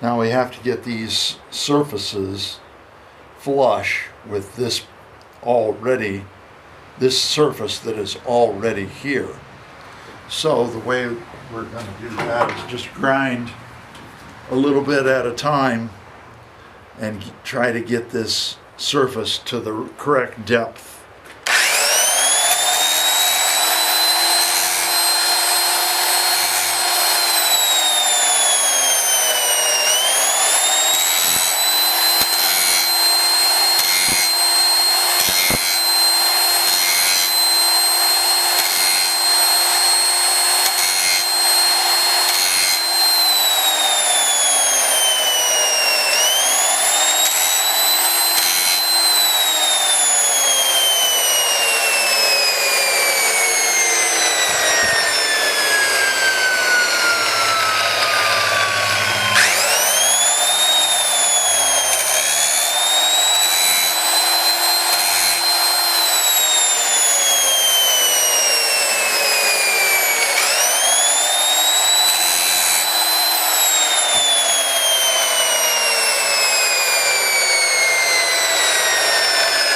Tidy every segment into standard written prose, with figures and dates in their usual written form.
Now we have to get these surfaces flush with this surface that is already here. So the way we're going to do that is just grind a little bit at a time and try to get this surface to the correct depth.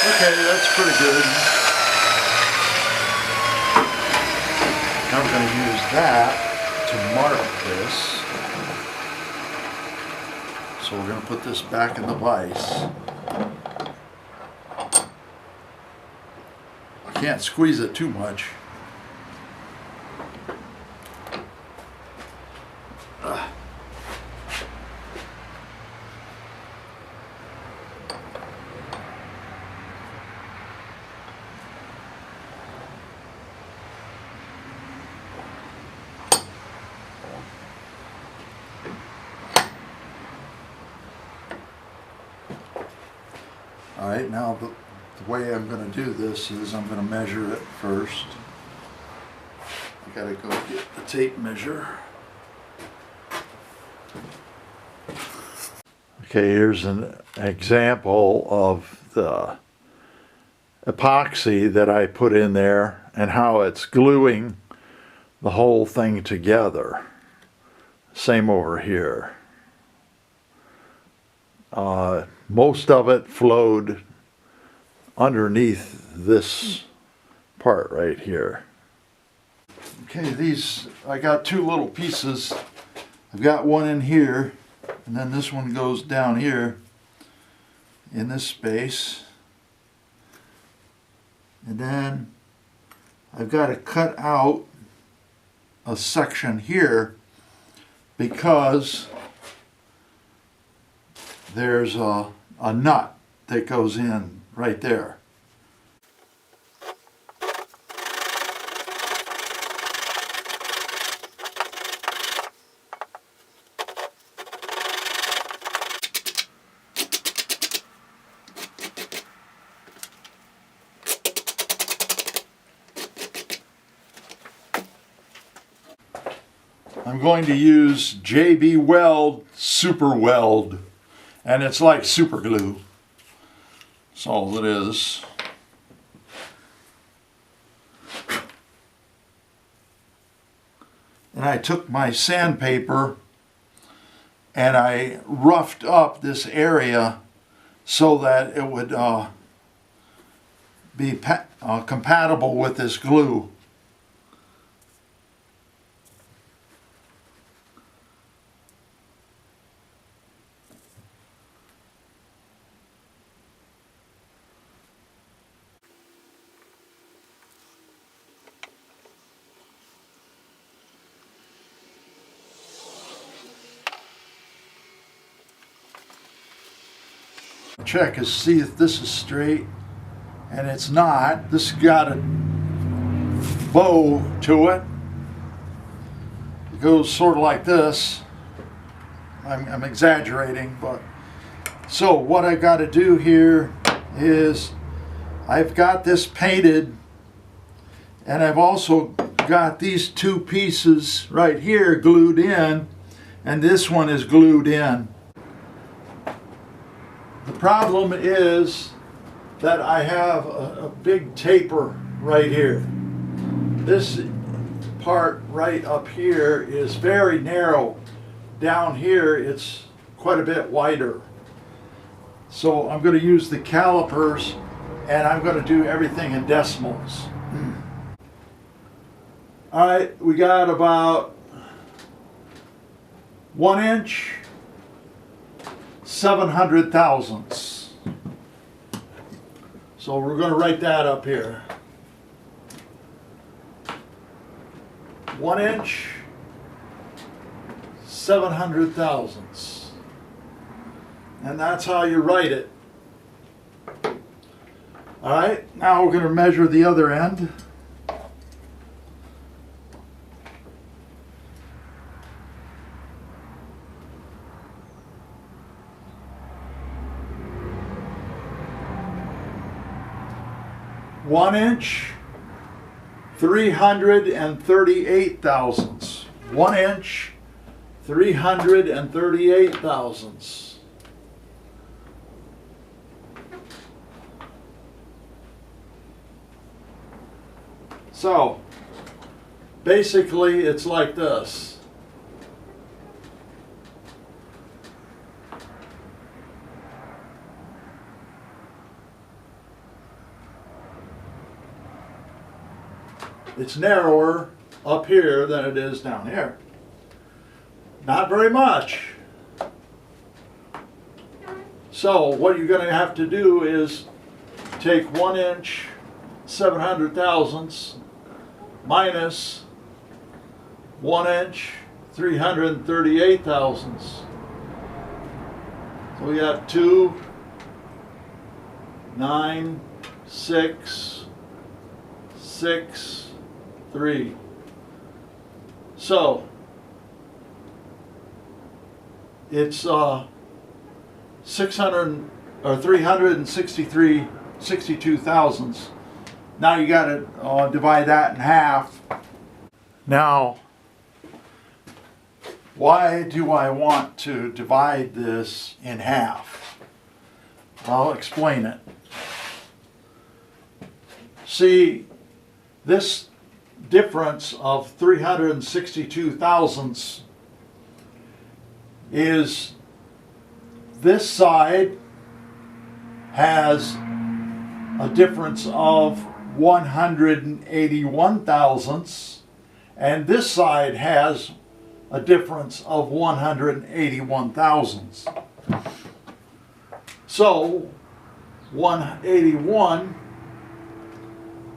Okay, that's pretty good. Now we're going to use that to mark this. So we're going to put this back in the vise. Can't squeeze it too much. All right, now the way I'm going to do this is I'm going to measure it first. I got to go get the tape measure. Okay, here's an example of the epoxy that I put in there and how it's gluing the whole thing together. Same over here. Most of it flowed underneath this part right here. Okay, I got two little pieces. I've got one in here, and then this one goes down here in this space. And then I've got to cut out a section here because there's a nut that goes in right there. I'm going to use JB Weld Super Weld, and it's like super glue. That's all it is. And I took my sandpaper and I roughed up this area so that it would be compatible with this glue. Check is see if this is straight, and it's not. This has got a bow to it. It goes sort of like this. I'm exaggerating, but so what I got to do here is I've got this painted, and I've also got these two pieces right here glued in, and this one is glued in. The problem is that I have a big taper right here. This part right up here is very narrow. Down here it's quite a bit wider. So I'm going to use the calipers, and I'm going to do everything in decimals. All right, we got about 1 inch, 700 thousandths. So we're going to write that up here. 1 inch, 700 thousandths. And that's how you write it. All right, now we're going to measure the other end. One inch, 338 thousandths. 1 inch, 338 thousandths. So, basically it's like this. It's narrower up here than it is down here. Not very much. So what you're going to have to do is take 1 inch, 700 thousandths minus 1 inch, 338 thousandths. So we got 2, 9, 6, 6, 3. So it's 600 or 362 thousandths. Now you got to divide that in half. Now, why do I want to divide this in half? I'll explain it. See, this difference of 362 thousandths is this side has a difference of 181 thousandths and this side has a difference of 181 thousandths. So 181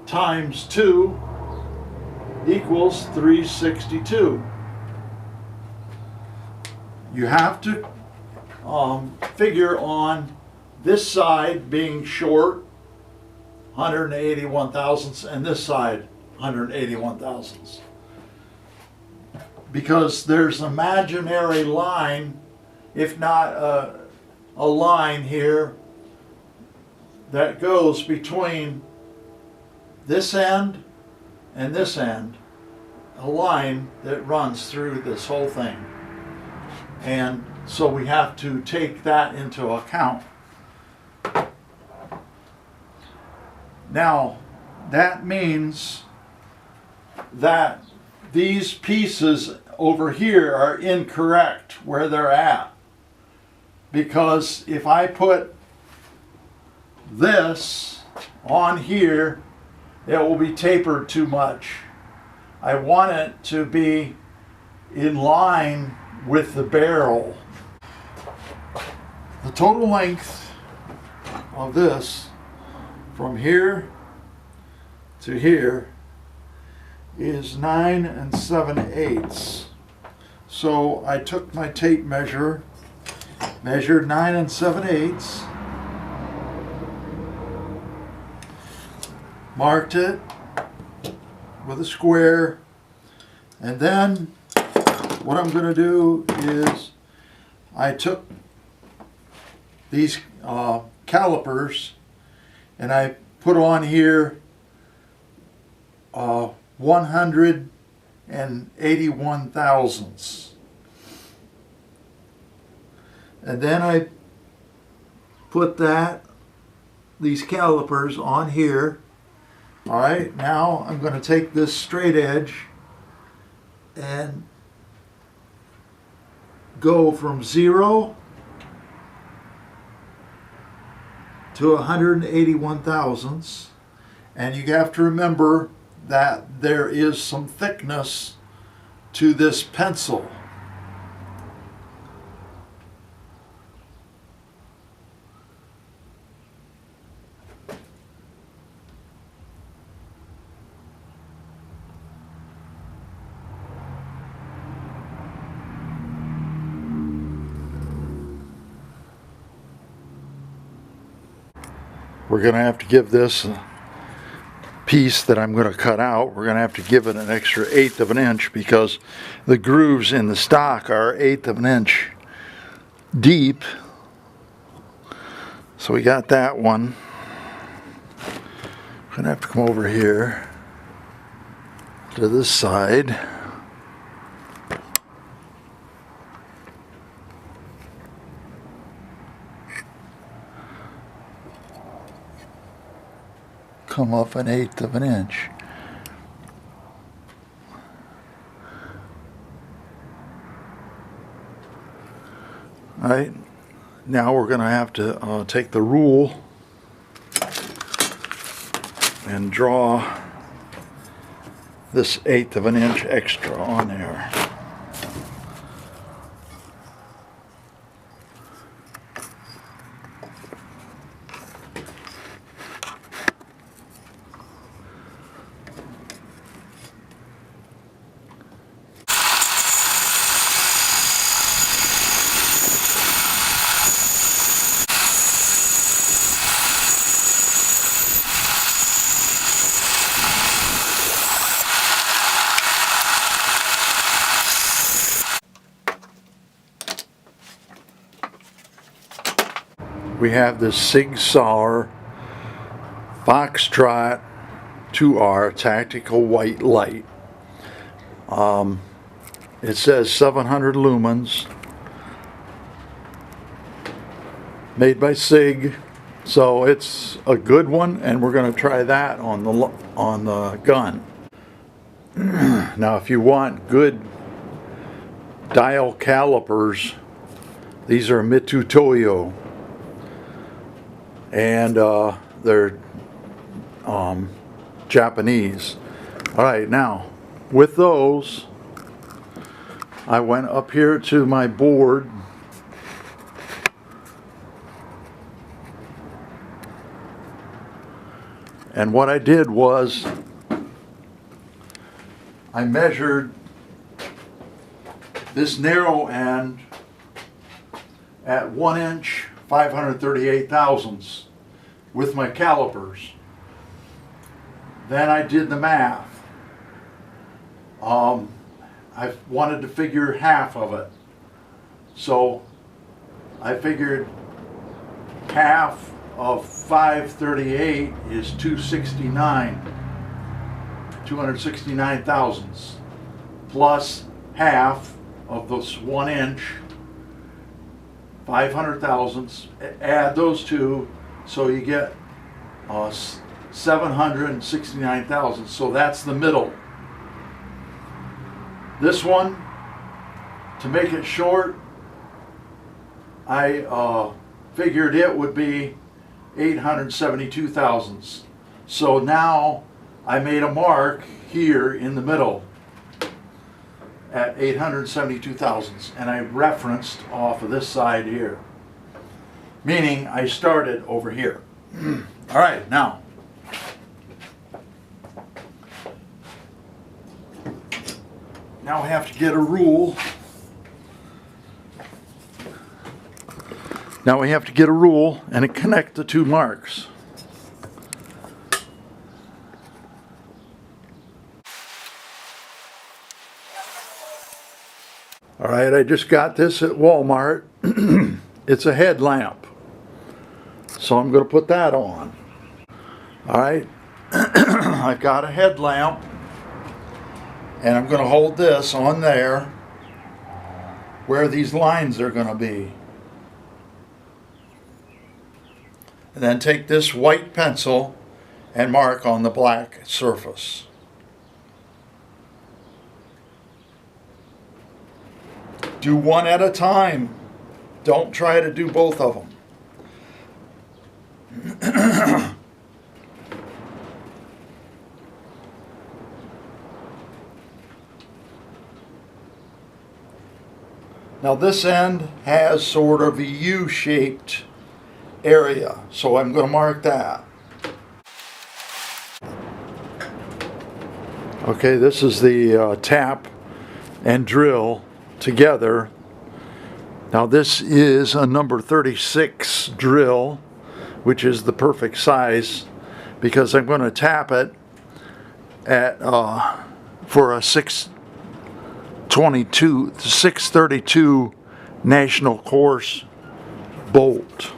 times 2 equals 362. You have to figure on this side being short 181 thousandths and this side 181 thousandths. Because there's an imaginary line, if not a line here, that goes between this end and this end, a line that runs through this whole thing. And so we have to take that into account. Now, that means that these pieces over here are incorrect where they're at. Because if I put this on here, it will be tapered too much. I want it to be in line with the barrel. The total length of this from here to here is 9 7/8. So I took my tape measure, measured 9 7/8, marked it with a square, and then what I'm going to do is I took these calipers and I put on here 181 thousandths, and then I put these calipers on here. All right, now I'm going to take this straight edge and go from 0 to 181 thousandths. And you have to remember that there is some thickness to this pencil. We're going to have to give this piece that I'm going to cut out, we're going to have to give it an extra 1/8 of an inch because the grooves in the stock are 1/8 of an inch deep. So we got that one. I'm going to have to come over here to this side. Come up an 1/8 of an inch. All right, now we're going to have to take the rule and draw this 1/8 of an inch extra on there. We have this Sig Sauer Foxtrot 2R Tactical White Light. It says 700 lumens, made by Sig, so it's a good one, and we're going to try that on the gun. Now, if you want good dial calipers, these are Mitutoyo. And they're Japanese. All right, now with those, I went up here to my board and what I did was I measured this narrow end at 1 inch 538 thousandths with my calipers. Then I did the math. I wanted to figure half of it. So I figured half of 538 is 269 thousandths, plus half of this 1 inch 500 thousandths, add those two, so you get 769 thousandths. So that's the middle. This one, to make it short, I figured it would be 872 thousandths. So now I made a mark here in the middle at 872 thousandths, and I referenced off of this side here, meaning I started over here. All right, now we have to get a rule. Now we have to get a rule and connect the two marks. All right, I just got this at Walmart. It's a headlamp, so I'm going to put that on. All right, I've got a headlamp, and I'm going to hold this on there where these lines are going to be. And then take this white pencil and mark on the black surface. Do one at a time. Don't try to do both of them. Now this end has sort of a U-shaped area, so I'm going to mark that. Okay, this is the tap and drill together. Now this is a number 36 drill, which is the perfect size, because I'm going to tap it at for a 632 National Course bolt.